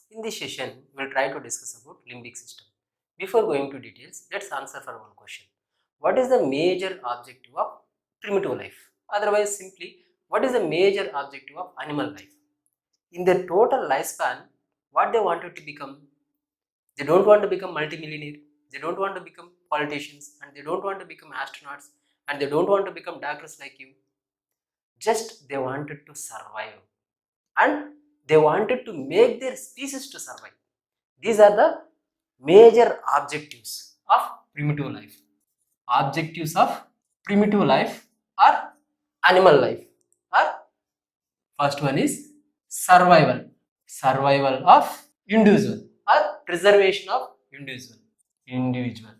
In this session, we will try to discuss about limbic system. Before going to details, let's answer for one question. What is the major objective of primitive life? Otherwise, simply, what is the major objective of animal life? In their total lifespan, what they wanted to become? They don't want to become multimillionaire, they don't want to become politicians, and they don't want to become astronauts, and they don't want to become doctors like you. Just they wanted to survive, and they wanted to make their species to survive. These are the major objectives of primitive life. Objectives of primitive life or animal life are, first one is survival. Survival of individual or preservation of individual.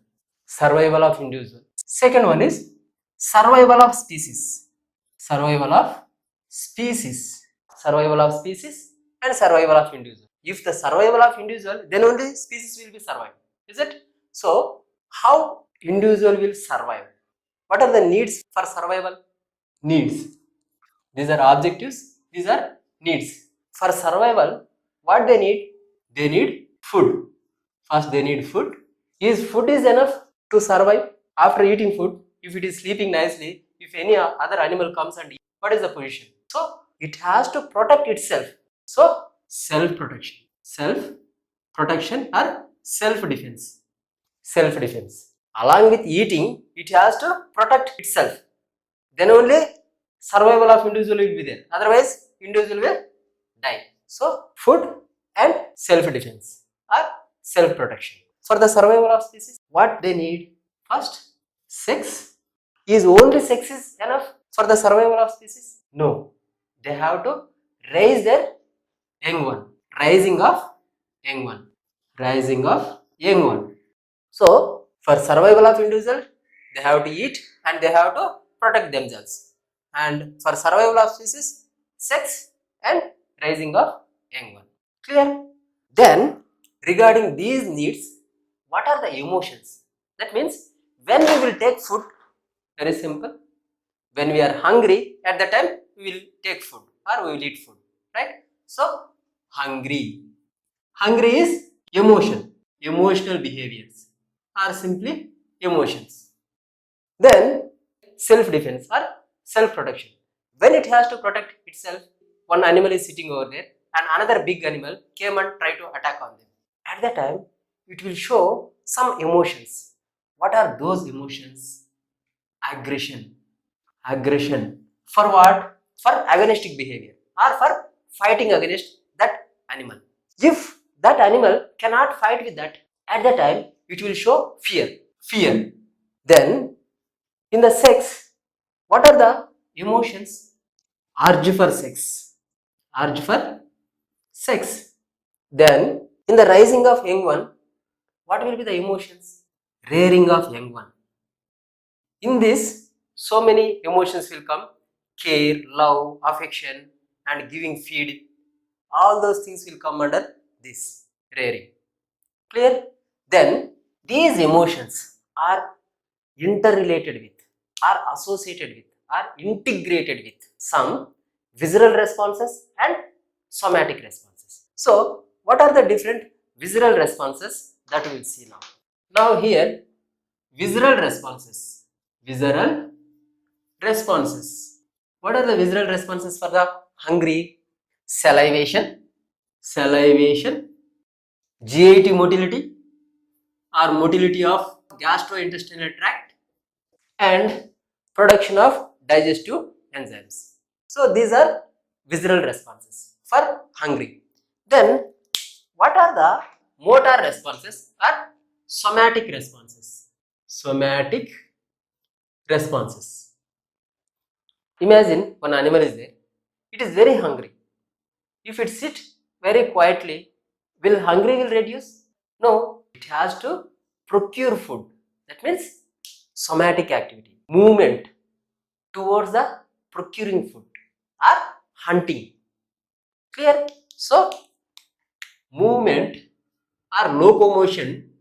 Survival of individual. Second one is survival of species. Survival of species. Survival of species and survival of individual. If the survival of individual, then only species will be survived. Is it? So, how individual will survive? What are the needs for survival? Needs. These are objectives. These are needs. For survival, what they need? They need food. First, they need food. Is food is enough to survive? After eating food, if it is sleeping nicely, if any other animal comes and eats, what is the position? So, it has to protect itself. So, self-protection. Self-protection or self-defense. Self-defense. Along with eating, it has to protect itself. Then only survival of individual will be there. Otherwise, individual will die. So, food and self-defense or self-protection. For the survival of species, what they need? First, sex. Is only sex is enough for the survival of species? No. They have to raise their young one. Rising of young one. Rising of young one. So, for survival of individual, they have to eat and they have to protect themselves. And for survival of species, sex and rising of young one. Clear? Then, regarding these needs, what are the emotions? That means, when we will take food, very simple. When we are hungry, at the time we will take food or we will eat food, right? So, hungry. Hungry is emotion, emotional behaviors are simply emotions. Then, self-defense or self-protection. When it has to protect itself, one animal is sitting over there and another big animal came and tried to attack on them. At that time, it will show some emotions. What are those emotions? Aggression. Aggression. For what? For agonistic behavior or for fighting against that animal. If that animal cannot fight with that, at the time it will show fear. Fear. Then in the sex, what are the emotions? Urge for sex. Urge for sex. Then in the rising of young one, what will be the emotions? Rearing of young one. In this, so many emotions will come: care, love, affection, and giving feed. All those things will come under this rearing. Clear? Then these emotions are interrelated with, are associated with, are integrated with some visceral responses and somatic responses. So, what are the different visceral responses that we will see now? Now here, visceral responses. Visceral responses. What are the visceral responses for the hungry? Salivation, GIT motility or motility of gastrointestinal tract, and production of digestive enzymes. So these are visceral responses for hungry. Then what are the motor responses or somatic responses? Somatic responses. Imagine one animal is there, it is very hungry. If it sits very quietly, will hungry will reduce? No, it has to procure food. That means somatic activity, movement towards the procuring food or hunting. Clear? So, movement or locomotion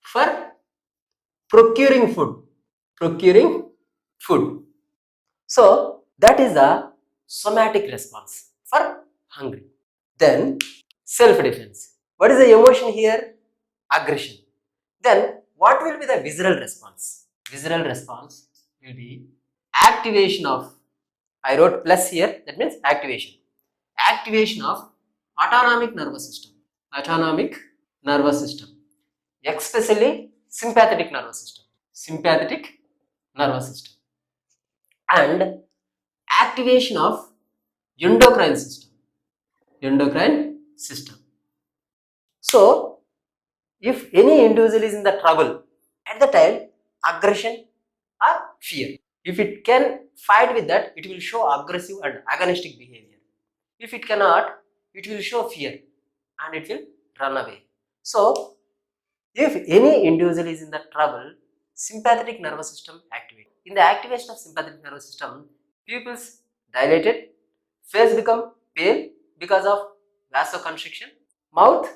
for procuring food. So, that is the somatic response for hungry. Then self-defense. What is the emotion here? Aggression. Then what will be the visceral response? Visceral response will be activation of, I wrote plus here, that means activation. Activation of autonomic nervous system. Autonomic nervous system. Especially sympathetic nervous system. Sympathetic nervous system. And activation of endocrine system. Endocrine system. So, if any individual is in the trouble, at the time, aggression or fear. If it can fight with that, it will show aggressive and agonistic behavior. If it cannot, it will show fear and it will run away. So, if any individual is in the trouble, sympathetic nervous system activate. In the activation of sympathetic nervous system, pupils dilated, face become pale because of vasoconstriction, mouth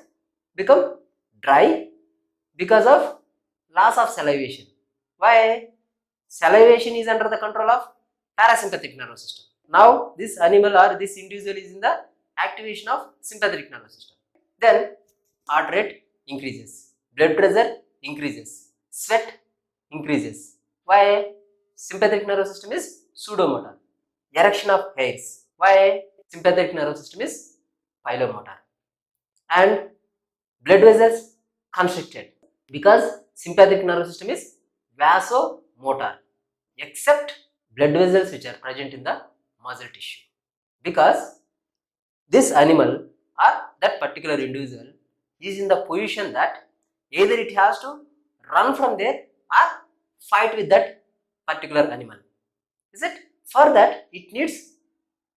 become dry because of loss of salivation. Why? Salivation is under the control of parasympathetic nervous system. Now this animal or this individual is in the activation of sympathetic nervous system. Then heart rate increases, blood pressure increases, sweat increases. Why? Sympathetic nervous system is pseudomotor. Erection of hairs. Why? Sympathetic nervous system is pilomotor. And blood vessels constricted because sympathetic nervous system is vasomotor, except blood vessels which are present in the muscle tissue, because this animal or that particular individual is in the position that either it has to run from there or fight with that particular animal. Is it? For that it needs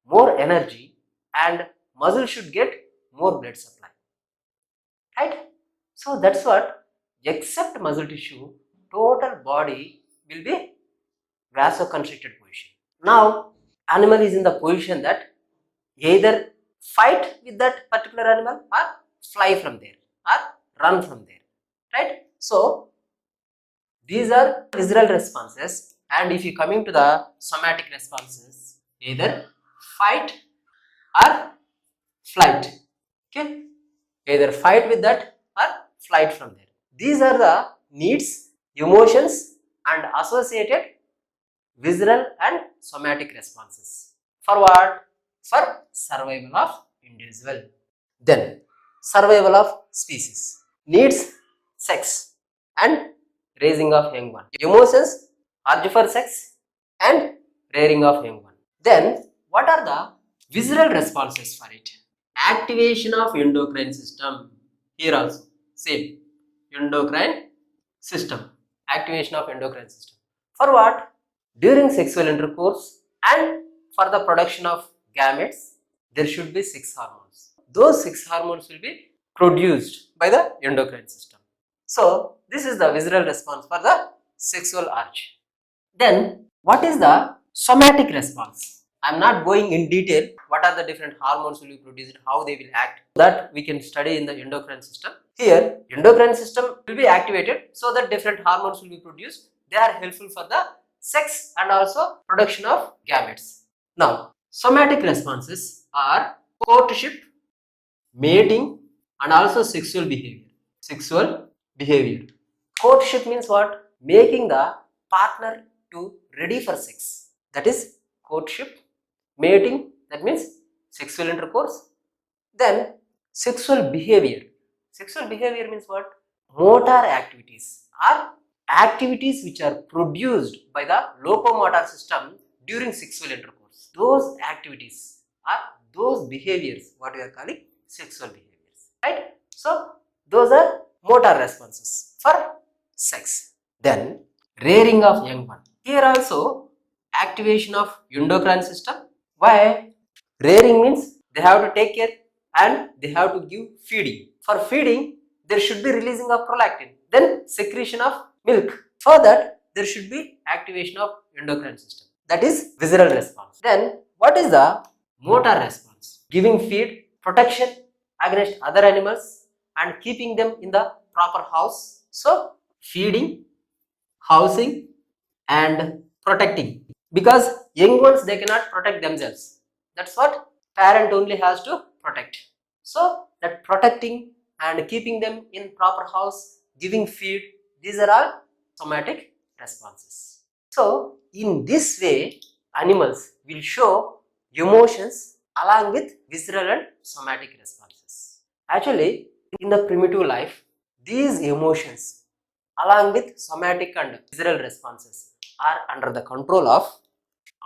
more energy and muscle should get more blood supply. Right? So that's what, except muscle tissue, total body will be vasoconstricted position. Now animal is in the position that either fight with that particular animal or fly from there or run from there. Right? So these are visceral responses, and if you coming to the somatic responses, either fight or flight. Okay? Either fight with that or flight from there. These are the needs, emotions and associated visceral and somatic responses. For what? For survival of individual. Then survival of species. Needs, sex and raising of young one. Emotions, urge for sex and rearing of young one. Then what are the visceral responses for it? Activation of endocrine system. Here also same, endocrine system. Activation of endocrine system. For what? During sexual intercourse and for the production of gametes, there should be 6 hormones. Those 6 hormones will be produced by the endocrine system. So this is the visceral response for the sexual urge. Then what is the somatic response? I am not going in detail what are the different hormones will be produced, how they will act, that we can study in the endocrine system. Here endocrine system will be activated so that different hormones will be produced. They are helpful for the sex and also production of gametes. Now somatic responses are courtship, mating and also sexual behavior. Sexual behavior. Courtship means what? Making the partner to ready for sex. That is courtship. Mating, that means sexual intercourse. Then sexual behavior. Sexual behavior means what? Motor activities are activities which are produced by the locomotor system during sexual intercourse. Those activities are those behaviors what we are calling sexual behaviors. Right? So those are motor responses for sex. Then rearing of young one. Here also activation of endocrine system. Why? Rearing means they have to take care and they have to give feeding. For feeding there should be releasing of prolactin, then secretion of milk. For that there should be activation of endocrine system. That is visceral response. Then what is the motor response? Giving feed, protection against other animals and keeping them in the proper house. So feeding, housing and protecting, because young ones they cannot protect themselves. That's what parent only has to protect. So that protecting and keeping them in proper house, giving feed, these are all somatic responses. So in this way, animals will show emotions along with visceral and somatic responses. Actually, in the primitive life, these emotions along with somatic and visceral responses are under the control of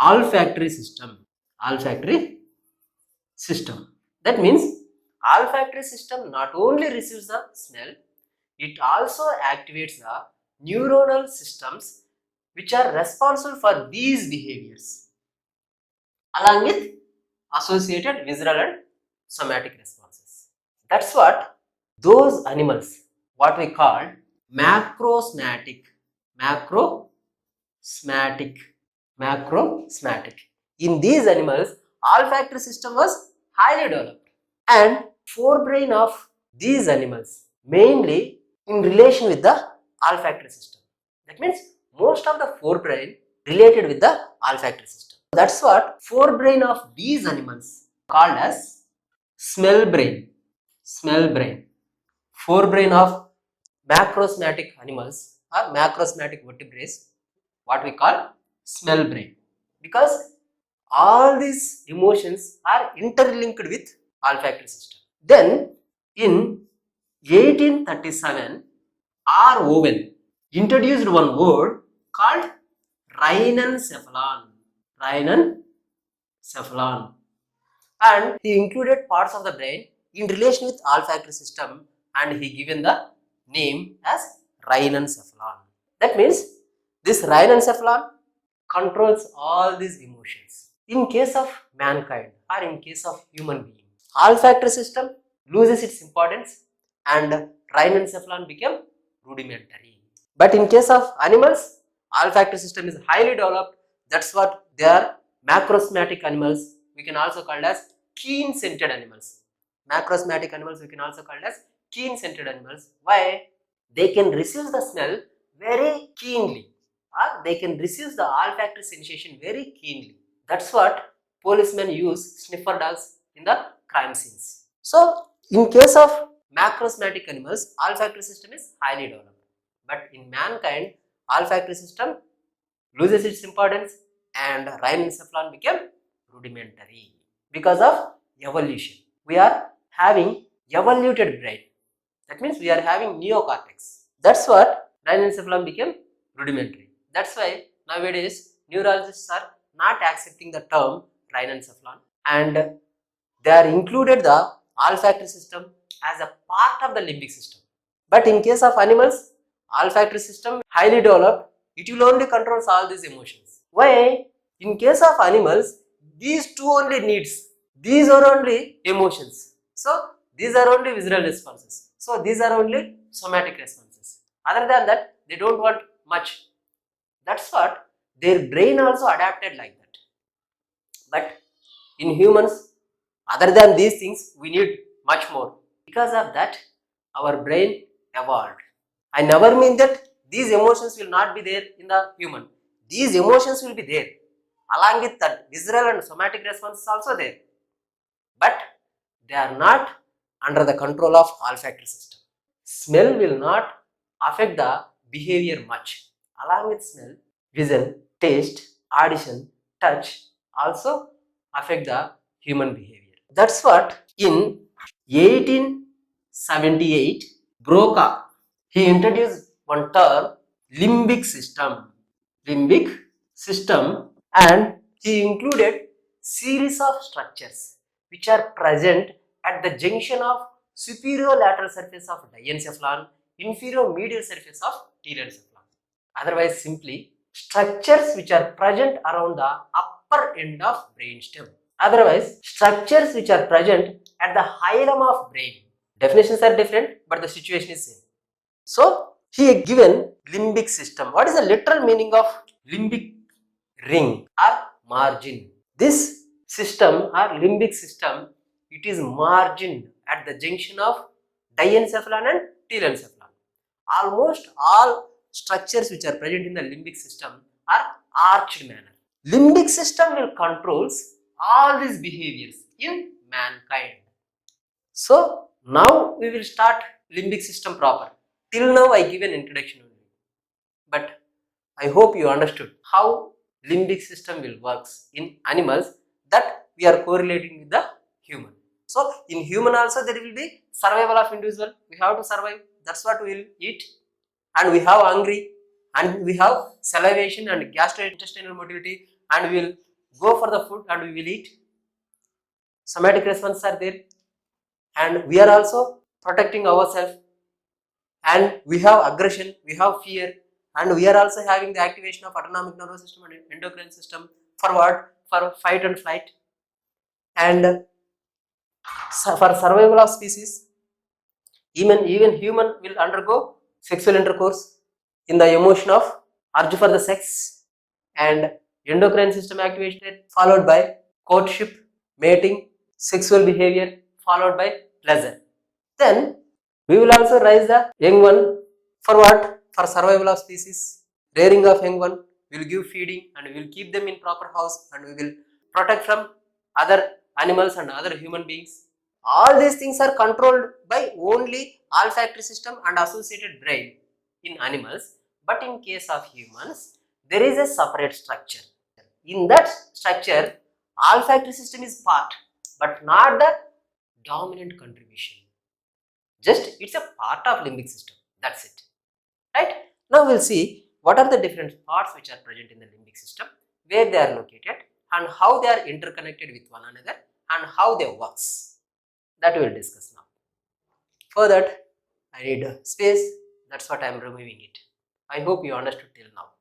olfactory system. Olfactory system. That means olfactory system not only receives the smell, it also activates the neuronal systems which are responsible for these behaviors along with associated visceral and somatic responses. That's what those animals, what we call macrosmatic, macrosmatic, macrosmatic. In these animals, olfactory system was highly developed, and forebrain of these animals mainly in relation with the olfactory system. That means most of the forebrain related with the olfactory system. That's what forebrain of these animals called as smell brain. Smell brain. Forebrain of macrosmatic animals or macrosmatic vertebrates, what we call smell brain, because all these emotions are interlinked with olfactory system. Then in 1837, R. Owen introduced one word called rhinencephalon. Rhinencephalon. And he included parts of the brain in relation with olfactory system, and he given the name as rhinencephalon. That means this rhinencephalon controls all these emotions. In case of mankind or in case of human being, olfactory system loses its importance and rhinencephalon became rudimentary. But in case of animals, olfactory system is highly developed. That's what they are macrosmatic animals. We can also call as keen scented animals. Macrosmatic animals we can also call as keen scented animals. Why? They can receive the smell very keenly, or they can receive the olfactory sensation very keenly. That's what policemen use sniffer dogs in the crime scenes. So in case of macrosmatic animals, olfactory system is highly developed. But in mankind, olfactory system loses its importance and rhinencephalon became rudimentary because of evolution. We are having evoluted brain. That means we are having neocortex. That's what rhinencephalon became rudimentary. That's why nowadays neurologists are not accepting the term rhinencephalon, and they are included the olfactory system as a part of the limbic system. But in case of animals, olfactory system highly developed, it will only controls all these emotions. Why? In case of animals, these two only needs, these are only emotions. So these are only visceral responses. So these are only somatic responses. Other than that, they don't want much. That's what their brain also adapted like that. But in humans, other than these things, we need much more. Because of that, our brain evolved. I never mean that these emotions will not be there in the human. These emotions will be there. Along with that, visceral and somatic responses also there. But they are not under the control of olfactory system. Smell will not affect the behavior much. Along with smell, vision, taste, audition, touch also affect the human behavior. That's what in 1878 Broca, he introduced one term limbic system. Limbic system, and he included series of structures which are present at the junction of superior lateral surface of diencephalon, inferior medial surface of telencephalon. Otherwise, simply structures which are present around the upper end of brainstem. Otherwise, structures which are present at the hilum of brain. Definitions are different, but the situation is same. So, he had given limbic system. What is the literal meaning of limbic ring or margin? This system or limbic system, it is margined at the junction of diencephalon and telencephalon. Almost all structures which are present in the limbic system are arched manner. Limbic system will controls all these behaviors in mankind. So now we will start limbic system proper. Till now I give an introduction only, but I hope you understood how limbic system will works in animals that we are correlating with the human. So in human also there will be survival of individual. We have to survive. That's what we will eat, and we have hungry, and we have salivation and gastrointestinal motility, and we will go for the food and we will eat. Somatic responses are there, and we are also protecting ourselves, and we have aggression, we have fear, and we are also having the activation of autonomic nervous system and endocrine system for what? For fight and flight. And for survival of species, even human will undergo sexual intercourse in the emotion of urge for the sex, and endocrine system activation followed by courtship, mating, sexual behavior followed by pleasure. Then we will also raise the young one for what? For survival of species. Rearing of young one, we will give feeding and we will keep them in proper house, and we will protect from other animals and other human beings. All these things are controlled by only olfactory system and associated brain in animals, but in case of humans, there is a separate structure. In that structure, olfactory system is part, but not the dominant contribution. Just it's a part of limbic system. That's it. Right? Now we'll see what are the different parts which are present in the limbic system, where they are located, and how they are interconnected with one another, and how they works. That we will discuss now. For that, I need space. That's what I am removing it. I hope you understood till now.